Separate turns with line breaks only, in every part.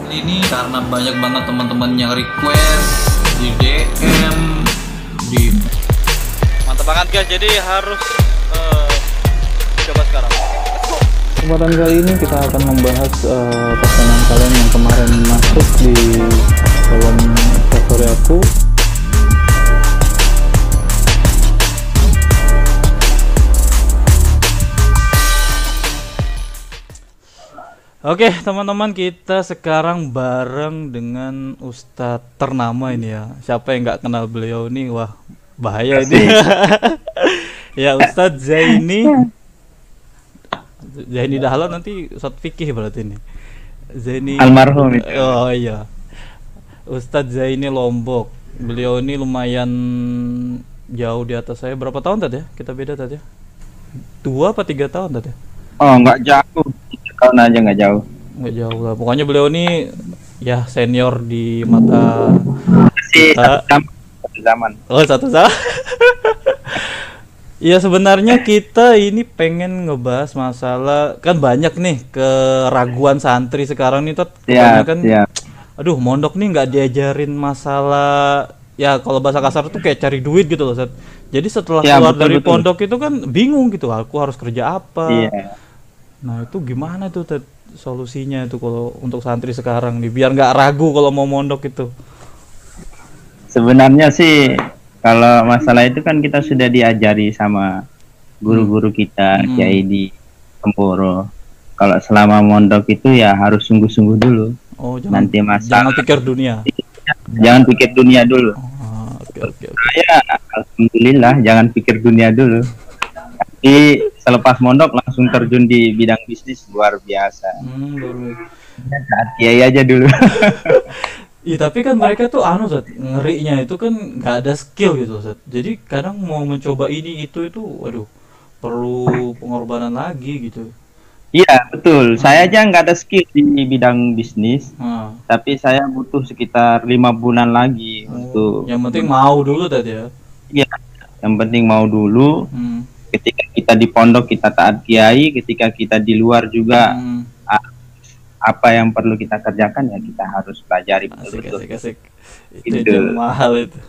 ini karena banyak banget teman-teman yang request di DM di
mantap banget guys, jadi harus coba sekarang.
Kesempatan kali ini kita akan membahas pertanyaan kalian yang kemarin masuk di kolom story aku.
Oke teman-teman, kita sekarang bareng dengan Ustadz ternama ini ya. Siapa yang nggak kenal beliau ini, wah bahaya ini. Ya Ustadz Zaini Dahlan, nanti Ustadz Fikih berarti ini. Zaini
Almarhum itu.
Oh iya, Ustadz Zaini Lombok. Beliau ini lumayan jauh di atas saya. Berapa tahun tadi ya? Kita beda tadi ya? 2 apa 3 tahun tadi ya?
Oh nggak jauh, tahun aja nggak jauh.
Nggak jauh lah. Pokoknya beliau ini ya senior di mata kita.
Satu zaman.
Oh satu zaman. Ya sebenarnya kita ini pengen ngebahas masalah, kan banyak nih keraguan santri sekarang nih Tot. Kebanyakan aduh mondok nih nggak diajarin masalah, ya kalau bahasa kasar tuh kayak cari duit gitu loh Set. Jadi setelah keluar dari pondok itu kan bingung gitu, aku harus kerja apa. Nah itu gimana tuh Ted, solusinya itu kalau untuk santri sekarang nih biar nggak ragu kalau mau mondok itu?
Sebenarnya sih kalau masalah itu kan kita sudah diajari sama guru-guru kita, kiai di Kemporo. Kalau selama mondok itu ya harus sungguh-sungguh dulu.
Oh, jangan pikir dunia.
Jangan pikir dunia dulu.
Oke.
Saya alhamdulillah jangan pikir dunia dulu. Tapi selepas mondok langsung terjun di bidang bisnis luar biasa. Kiai aja dulu.
Iya tapi kan mereka tuh Zat, ngerinya itu kan nggak ada skill gitu Zat. Jadi kadang mau mencoba ini itu waduh perlu pengorbanan lagi gitu.
Iya betul, saya aja nggak ada skill di bidang bisnis, tapi saya butuh sekitar 5 bulan lagi untuk.
Yang penting mau dulu tadi ya.
Iya, yang penting mau dulu. Ketika kita di pondok kita taat kiai, ketika kita di luar juga apa yang perlu kita kerjakan ya kita harus pelajari betul-betul.
Asik. Itu yang mahal itu.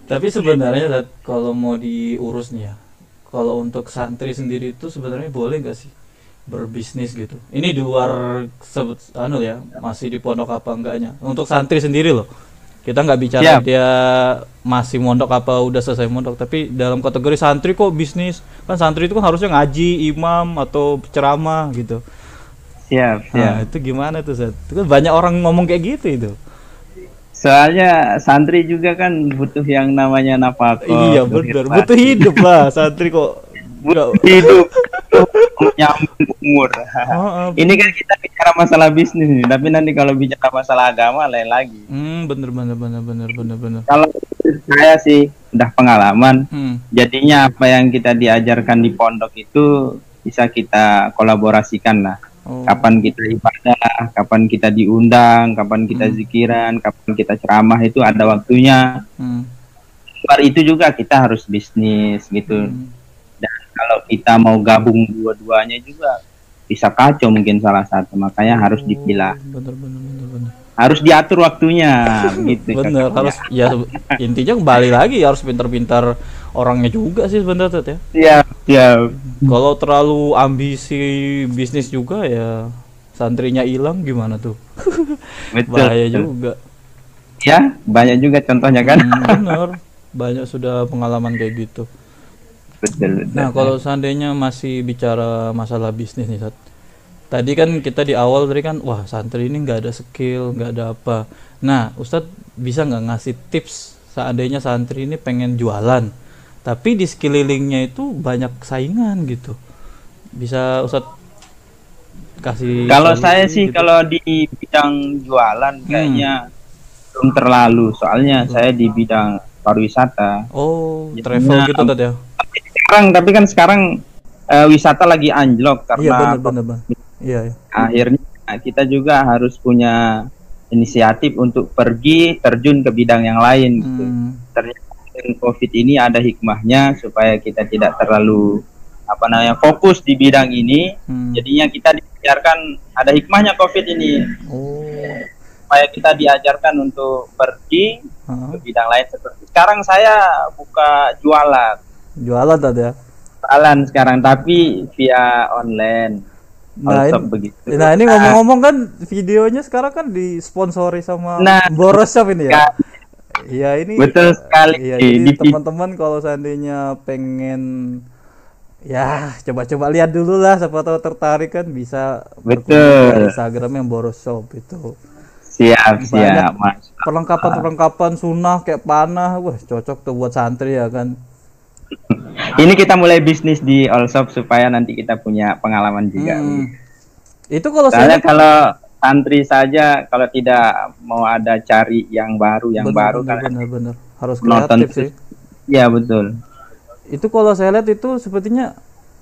Tapi sebenarnya kalau mau diurus nih ya, kalau untuk santri sendiri itu sebenarnya boleh nggak sih berbisnis gitu? Ini di luar masih di pondok apa enggaknya? Untuk santri sendiri loh. Kita nggak bicara dia masih mondok apa udah selesai mondok, tapi dalam kategori santri kok bisnis. Kan santri itu kan harusnya ngaji, imam atau ceramah gitu.
Siap.
Nah, itu gimana tuh Zat? Itu kan banyak orang ngomong kayak gitu itu.
Soalnya santri juga kan butuh yang namanya nafkah.
Iya benar, butuh hidup lah santri kok.
Butuh hidup, nyambung umur. Ini kan kita bicara masalah bisnis nih, tapi nanti kalau bicara masalah agama lain lagi.
Bener.
Kalau saya sih udah pengalaman, jadinya apa yang kita diajarkan di pondok itu bisa kita kolaborasikan lah. Kapan kita ibadah, kapan kita diundang, kapan kita zikiran, kapan kita ceramah itu ada waktunya. Luar itu juga kita harus bisnis gitu. Dan kalau kita mau gabung dua-duanya juga bisa kacau mungkin salah satu, makanya harus dipilah.
Bener.
Harus diatur waktunya gitu.
Bener, harus ya intinya kembali lagi harus pintar-pintar orangnya juga sih sebenarnya ya. Iya. Kalau terlalu ambisi bisnis juga ya santrinya hilang gimana tuh? Bahaya juga.
Ya, banyak juga contohnya kan.
Bener, banyak sudah pengalaman kayak gitu.
Betul.
Nah, kalau seandainya masih bicara masalah bisnis nih, tadi kan kita di awal tadi kan, wah santri ini nggak ada skill, nggak ada apa. Nah, Ustadz bisa nggak ngasih tips seandainya santri ini pengen jualan, tapi di sekelilingnya itu banyak saingan gitu. Bisa Ustadz kasih?
Kalau saya sih gitu. Kalau di bidang jualan kayaknya belum terlalu, soalnya saya di bidang pariwisata.
Oh, travel gitu tadi ya?
Tapi kan sekarang wisata lagi anjlok karena
bener. Iya.
Akhirnya kita juga harus punya inisiatif untuk pergi terjun ke bidang yang lain gitu. Ternyata COVID ini ada hikmahnya supaya kita tidak terlalu fokus di bidang ini. Jadinya kita diajarkan, ada hikmahnya COVID ini. Supaya kita diajarkan untuk pergi ke bidang lain, seperti sekarang saya buka jualan
tadi ya.
Jualan sekarang, tapi via online.
Nah ini ngomong-ngomong kan videonya sekarang kan disponsori sama Boros Shop ini ya. Iya ini
betul sekali.
Iya, jadi teman-teman kalau seandainya pengen ya coba-coba lihat dulu lah, siapa tahu tertarik kan bisa
betul
Instagram yang Boros Shop itu.
Siap Mas.
Perlengkapan sunnah kayak panah, wah cocok tuh buat santri ya kan.
Ini kita mulai bisnis di All Shop supaya nanti kita punya pengalaman juga.
Itu kalau
kalau santri saja, kalau tidak mau ada cari yang baru
benar harus kreatif sih.
Ya betul.
Itu kalau saya lihat itu sepertinya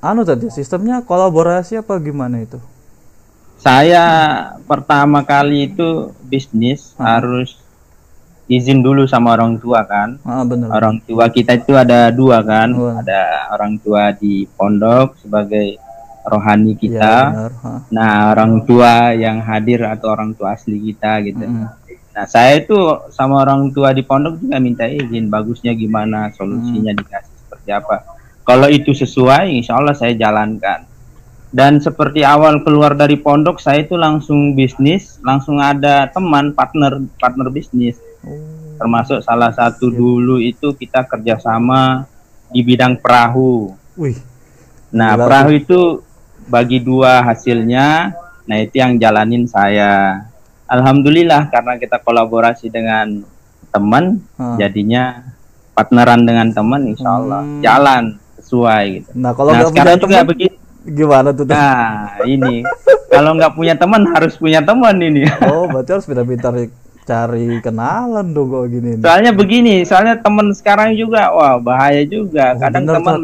tadi sistemnya kolaborasi apa gimana itu?
Saya pertama kali itu bisnis harus izin dulu sama orang tua kan.
Benar.
Orang tua kita itu ada 2 kan. Ada orang tua di pondok sebagai rohani kita.
Ya,
nah, orang tua yang hadir atau orang tua asli kita gitu. Nah, saya itu sama orang tua di pondok juga minta izin, bagusnya gimana, solusinya dikasih seperti apa. Kalau itu sesuai, insya Allah saya jalankan. Dan seperti awal keluar dari pondok, saya itu langsung bisnis, langsung ada teman, partner bisnis. Termasuk salah satu dulu itu kita kerjasama di bidang perahu. Nah, perahu itu bagi 2 hasilnya. Nah, itu yang jalanin saya. Alhamdulillah karena kita kolaborasi dengan teman, jadinya partneran dengan teman, insya Allah jalan sesuai gitu.
Nah, kalau nggak punya teman
begitu.
Gimana tuh?
Nah, ini kalau nggak punya teman harus punya teman ini.
Berarti harus pintar-pintar cari kenalan dong kok gini.
Soalnya teman sekarang juga, wah bahaya juga. Kadang teman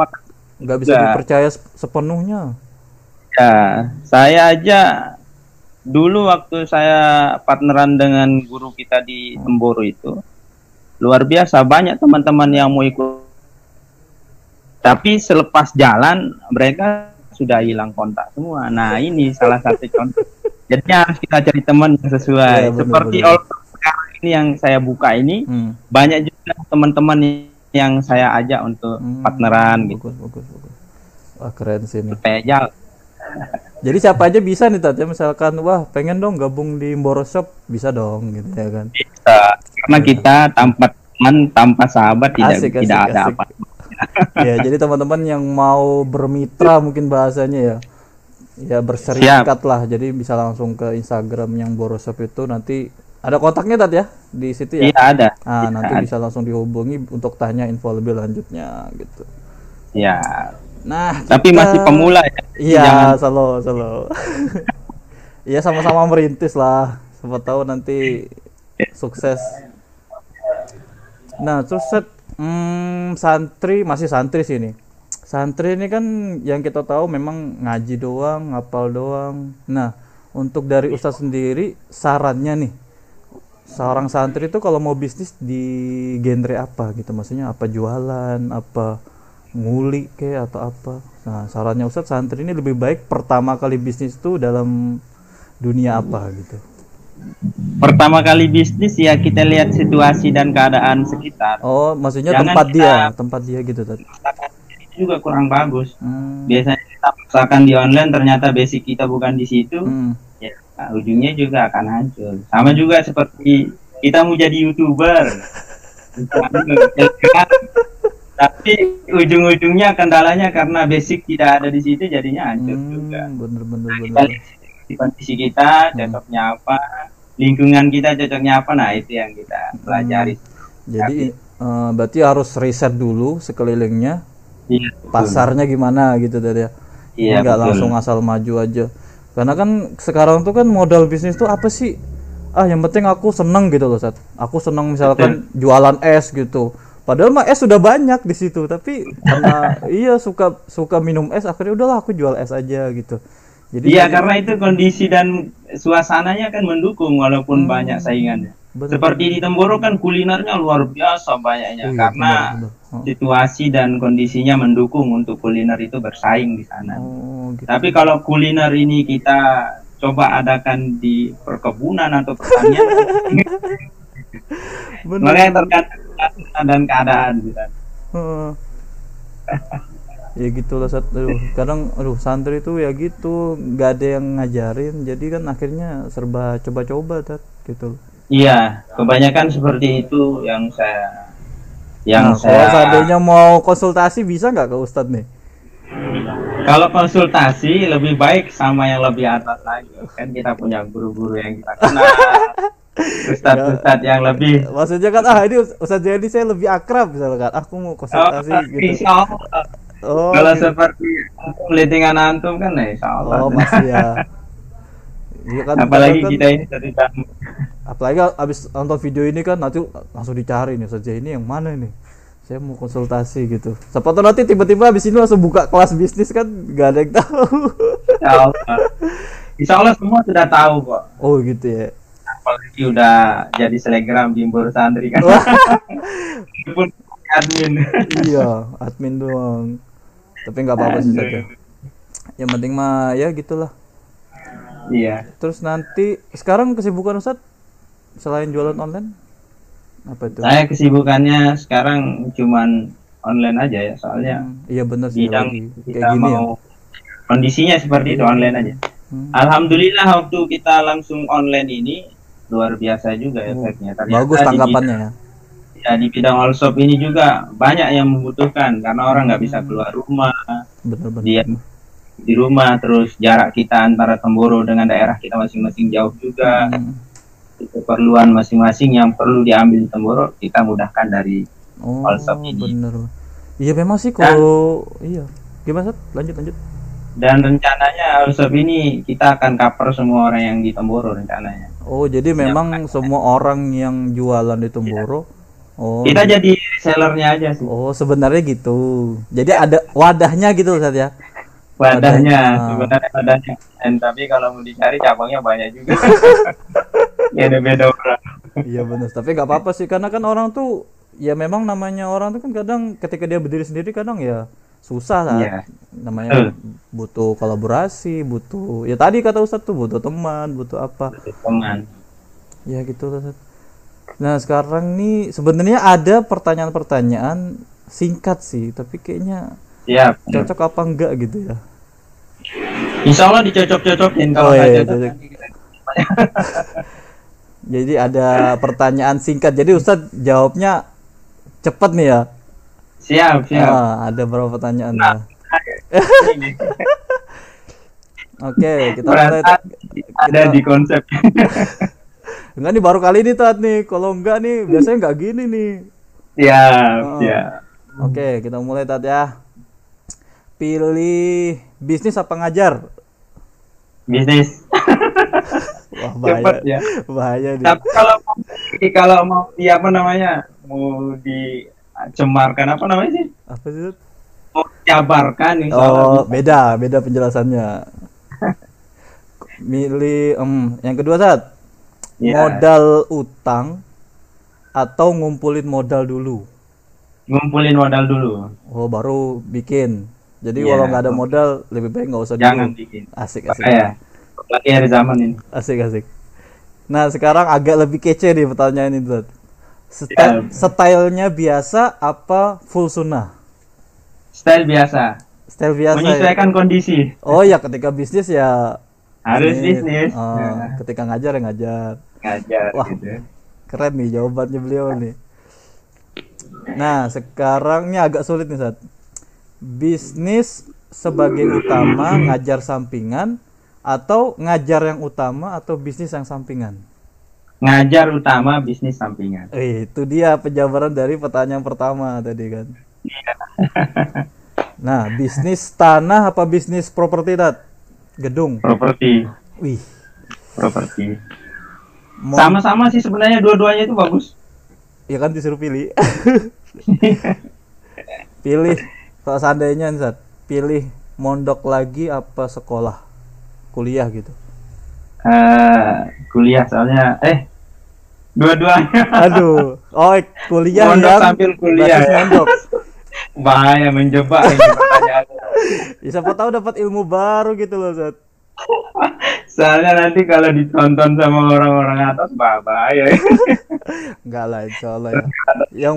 nggak bisa dipercaya sepenuhnya.
Ya, saya aja dulu waktu saya partneran dengan guru kita di Temboro itu, luar biasa banyak teman-teman yang mau ikut. Tapi selepas jalan mereka sudah hilang kontak semua. Nah, ini salah satu contoh. Jadi harus kita cari teman yang sesuai. Ya, seperti sekarang ini yang saya buka ini, banyak juga teman-teman yang saya ajak untuk partneran gitu.
Bagus. Wah, keren sih ini.
Supaya jalan.
Jadi siapa aja bisa nih Tat ya, misalkan wah pengen dong gabung di Boros Shop, bisa dong gitu ya kan.
Bisa. Karena kita tanpa teman, tanpa sahabat tidak ada apa.
Ya, jadi teman-teman yang mau bermitra mungkin bahasanya ya berserikat lah. Jadi bisa langsung ke Instagram yang Boros Shop itu, nanti ada kontaknya Tat ya di situ ya.
Iya ada.
Nanti bisa langsung dihubungi untuk tanya info lebih lanjutnya gitu.
Ya.
Nah,
tapi masih pemula ya.
Iya, selalu. Iya, sama-sama merintis lah. Siapa tahu nanti sukses. Nah, terus masih santri sini. Santri ini kan yang kita tahu memang ngaji doang, ngapal doang. Nah, untuk dari Ustadz sendiri sarannya nih, seorang santri itu kalau mau bisnis di genre apa gitu, maksudnya apa jualan, apa nguli kayak atau apa. Nah, sarannya Ustadz, santri ini lebih baik pertama kali bisnis itu dalam dunia apa gitu.
Pertama kali bisnis ya kita lihat situasi dan keadaan sekitar.
Maksudnya tempat dia gitu tadi.
Itu juga kurang bagus. Biasanya kita paksakan di online, ternyata basic kita bukan di situ. Ya, ujungnya juga akan hancur. Sama juga seperti kita mau jadi YouTuber. Tapi ujung-ujungnya kendalanya karena basic tidak ada di situ, jadinya hancur juga.
Bener.
Kondisi kita cocoknya apa, lingkungan kita cocoknya apa, nah itu yang kita pelajari.
Jadi berarti harus riset dulu sekelilingnya, pasarnya gimana gitu tadi ya.
Iya,
nggak langsung asal maju aja. Karena kan sekarang tuh kan modal bisnis tuh apa sih? Yang penting aku seneng gitu loh, Sat. Aku seneng misalkan jualan es gitu. Padahal mah es sudah banyak di situ, tapi karena suka minum es, akhirnya udahlah aku jual es aja gitu. Jadi
karena itu kondisi dan suasananya kan mendukung walaupun banyak saingannya. Seperti di Temboro kan kulinernya luar biasa banyaknya, karena
bener.
situasi dan kondisinya mendukung untuk kuliner itu bersaing di sana.
Gitu.
Tapi kalau kuliner ini kita coba adakan di perkebunan atau pertanian, makanya tergantung dan keadaan gitu.
Ya gitu lah, kadang santri itu ya gitu, nggak ada yang ngajarin, jadi kan akhirnya serba coba-coba gitu.
Iya, kebanyakan seperti itu yang saya.
Kalau seandainya mau konsultasi bisa nggak ke Ustadz nih?
Kalau konsultasi lebih baik sama yang lebih atas lagi, kan kita punya guru-guru yang kita kenal, Ustadz yang lebih.
Maksudnya kan ini Ustadz jadi saya lebih akrab misalkan, aku mau konsultasi gitu.
Kalau gitu. Seperti litingan antum kan ya, insya Allah.
Masih ya. Iya kan,
apalagi kan, kita ini
apalagi abis nonton video ini kan nanti langsung dicari nih saja ini yang mana nih, saya mau konsultasi gitu. Siapa tahu nanti tiba-tiba abis ini langsung buka kelas bisnis kan, gak ada yang tahu.
Insya Allah semua sudah tahu kok.
Oh gitu ya.
Apalagi udah jadi selebgram Bimbur Santri kan. Admin. Iya,
admin doang. Tapi nggak apa-apa sih saja. Yang penting mah ya gitulah.
Iya.
Terus nanti sekarang kesibukan Ustadz selain jualan online apa itu?
Saya kesibukannya sekarang cuman online aja ya, soalnya
iya benar sih,
bidang
kayak
kita
gini
mau ya. Kondisinya seperti itu, online aja. Alhamdulillah waktu kita langsung online ini luar biasa juga efeknya.
Bagus tanggapannya ya.
Ya di bidang all shop ini juga banyak yang membutuhkan karena orang nggak bisa keluar rumah.
Benar-benar.
Dia di rumah, terus jarak kita antara Temboro dengan daerah kita masing-masing jauh juga. Keperluan masing-masing yang perlu diambil di Temboro kita mudahkan dari all shop ini.
Bener. Iya memang sih kalau iya. Gimana Sat? Lanjut.
Dan rencananya all shop ini kita akan cover semua orang yang di Temboro rencananya.
Oh jadi memang semua orang yang jualan di Temboro.
Kita jadi sellernya aja sih.
Oh sebenarnya gitu. Jadi ada wadahnya gitu Sat ya.
Sebenarnya wadahnya. Dan tapi kalau mau dicari cabangnya banyak juga. Ya ada beda orang.
Iya benar. Tapi nggak apa-apa sih, karena kan orang tuh ya memang namanya orang tuh kan kadang ketika dia berdiri sendiri kadang ya susah lah. Yeah. Namanya butuh kolaborasi, butuh ya tadi kata Ustadz tuh butuh teman, butuh apa?
Butuh teman.
Ya gitu Ustadz. Nah sekarang nih sebenarnya ada pertanyaan-pertanyaan singkat sih, tapi kayaknya cocok apa enggak gitu ya.
Insya Allah dicocok-cocokin kalau cocok.
Jadi ada pertanyaan singkat. Jadi Ustadz jawabnya cepat nih ya.
Siap.
Ada berapa pertanyaan ya? Oke, kita mulai.
Ada di konsep.
Enggak nih baru kali ini Tat nih. Kalau enggak nih biasanya enggak gini nih.
Siap.
Oke, kita mulai Tat ya. Pilih bisnis apa ngajar?
Bisnis.
Wah bahaya.
Ya.
Bahaya nih.
Tapi kalau mau apa namanya? Mau dicemarkan apa namanya sih?
Apa sih?
Mau dijabarkan nih.
Beda penjelasannya. Milih yang kedua Sat. Modal utang atau ngumpulin modal dulu?
Ngumpulin modal dulu.
Oh, baru bikin. Jadi kalau nggak ada modal lebih baik nggak usah
jangan
dulu.
Bikin.
Asik.
Lagi hari zaman ini.
Asik. Nah sekarang agak lebih kece nih pertanyaan ini. Stylenya biasa apa full sunnah?
Style biasa. Menyesuaikan kondisi.
Oh ya ketika bisnis ya
harus bisnis.
Ketika ngajar ya ngajar. Wah,
gitu.
Keren nih jawabannya beliau nih. Nah sekarang ini agak sulit nih Sat. Bisnis sebagai utama, ngajar sampingan, atau ngajar yang utama atau bisnis yang sampingan?
Ngajar utama, bisnis sampingan.
Itu dia penjabaran dari pertanyaan pertama tadi kan. Nah, bisnis tanah apa bisnis properti Tat? Gedung.
Properti.
Wih.
Properti. Sama-sama sih sebenarnya dua-duanya itu bagus.
Ya kan disuruh pilih. Pilih. Kalau seandainya Zat, pilih mondok lagi apa sekolah? Kuliah gitu.
Kuliah soalnya Dua-duanya.
Aduh, kuliah
Mondok
yang
sambil kuliah
basis
ya.
mondok.
Bahaya menjebak ini pertanyaannya.
Ya, siapa tahu dapat ilmu baru gitu loh, Zat.
Soalnya nanti kalau ditonton sama orang-orang atas bahaya.
Enggak lah, insya Allah ya.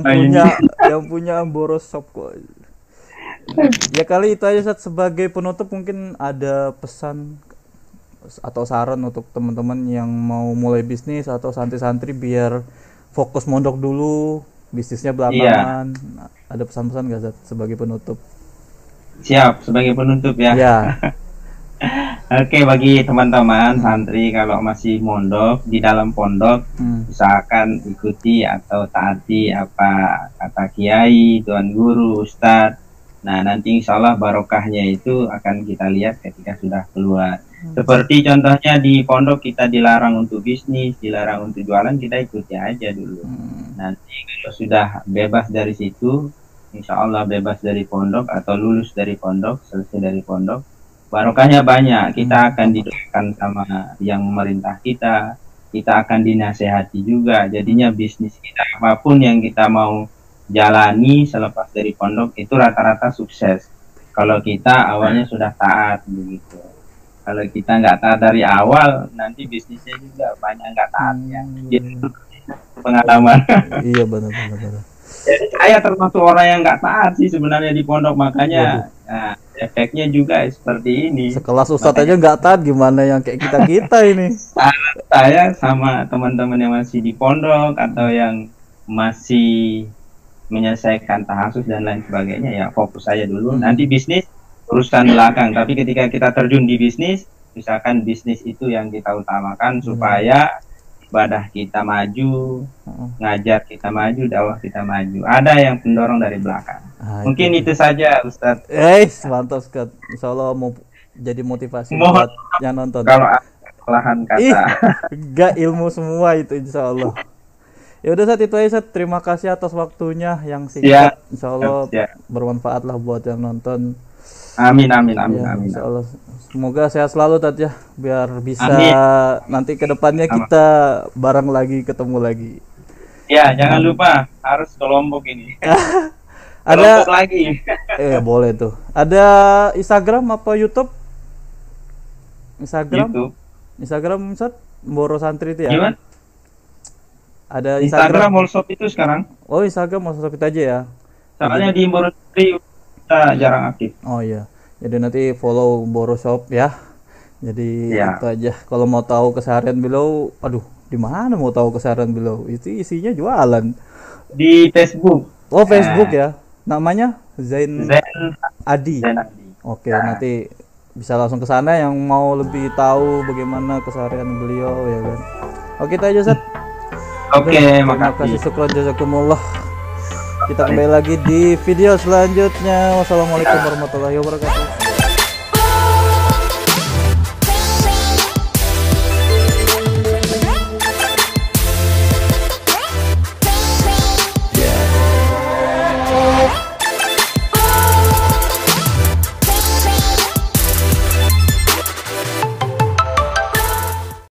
Yang punya boros shop kok. Ya kali itu aja, Zat. Sebagai penutup mungkin ada pesan atau saran untuk teman-teman yang mau mulai bisnis atau santri-santri biar fokus mondok dulu, bisnisnya belakangan. Ada pesan-pesan nggak, Zat, sebagai penutup?
Siap, sebagai penutup ya.
Ya.
Oke, bagi teman-teman santri kalau masih mondok di dalam pondok, usahakan ikuti atau taati apa kata kiai, tuan guru, ustadz. Nah, nanti insya Allah barokahnya itu akan kita lihat ketika sudah keluar. Seperti contohnya di pondok kita dilarang untuk bisnis, dilarang untuk jualan, kita ikuti aja dulu. Nanti kalau sudah bebas dari situ, insya Allah bebas dari pondok atau lulus dari pondok, selesai dari pondok, barokahnya banyak. Kita akan didoakan sama yang memerintah kita akan dinasehati juga. Jadinya bisnis kita apapun yang kita mau jalani selepas dari pondok itu rata-rata sukses. Kalau kita awalnya sudah taat begitu. Kalau kita nggak taat dari awal, nanti bisnisnya juga banyak nggak taatnya. Itu pengalaman.
Iya, benar.
Jadi saya termasuk orang yang nggak taat sih sebenarnya di pondok, makanya efeknya juga seperti ini.
Sekelas ustadz aja nggak taat, gimana yang kayak kita ini?
Saya sama teman-teman yang masih di pondok atau yang masih menyelesaikan tahasus dan lain sebagainya, ya fokus saja dulu. Nanti bisnis urusan belakang. Tapi ketika kita terjun di bisnis, misalkan bisnis itu yang kita utamakan supaya ibadah kita maju, ngajar kita maju, dakwah kita maju. Ada yang pendorong dari belakang. Mungkin itu saja, Ustadz.
Mantap sekali. Insya Allah mau jadi motivasi buat yang nonton.
Kalau kesalahan kata.
Gak ilmu semua itu, insya Allah. Ya udah, Sat, itu aja, Sat. Terima kasih atas waktunya yang singkat. Insya Allah bermanfaat lah buat yang nonton.
Amin.
Insya Allah. Semoga sehat selalu, Tat, ya, biar bisa nanti ke depannya kita bareng lagi, ketemu lagi. Ya,
jangan lupa harus ke Lombok ini.
Ada
Lombok lagi.
Boleh tuh. Ada Instagram apa YouTube? Instagram, Sat, Boro Santri itu ya.
Gimana?
Ada
Instagram Molshop itu sekarang.
Oh, Instagram Molshop itu aja ya.
Soalnya di Boro Santri kita jarang aktif.
Oh iya. Jadi nanti follow Boro Shop ya. Jadi itu aja. Kalau mau tahu keseharian beliau, di mana mau tahu keseharian beliau? Itu isinya jualan.
Di Facebook.
Oh, Facebook ya. Namanya Zain Adi. Oke, nanti bisa langsung ke sana yang mau lebih tahu bagaimana keseharian beliau ya kan. Oke, itu aja, Sat.
Oke,
terima kasih, syukran jazakumullah. Kita kembali lagi di video selanjutnya. Wassalamualaikum warahmatullahi wabarakatuh.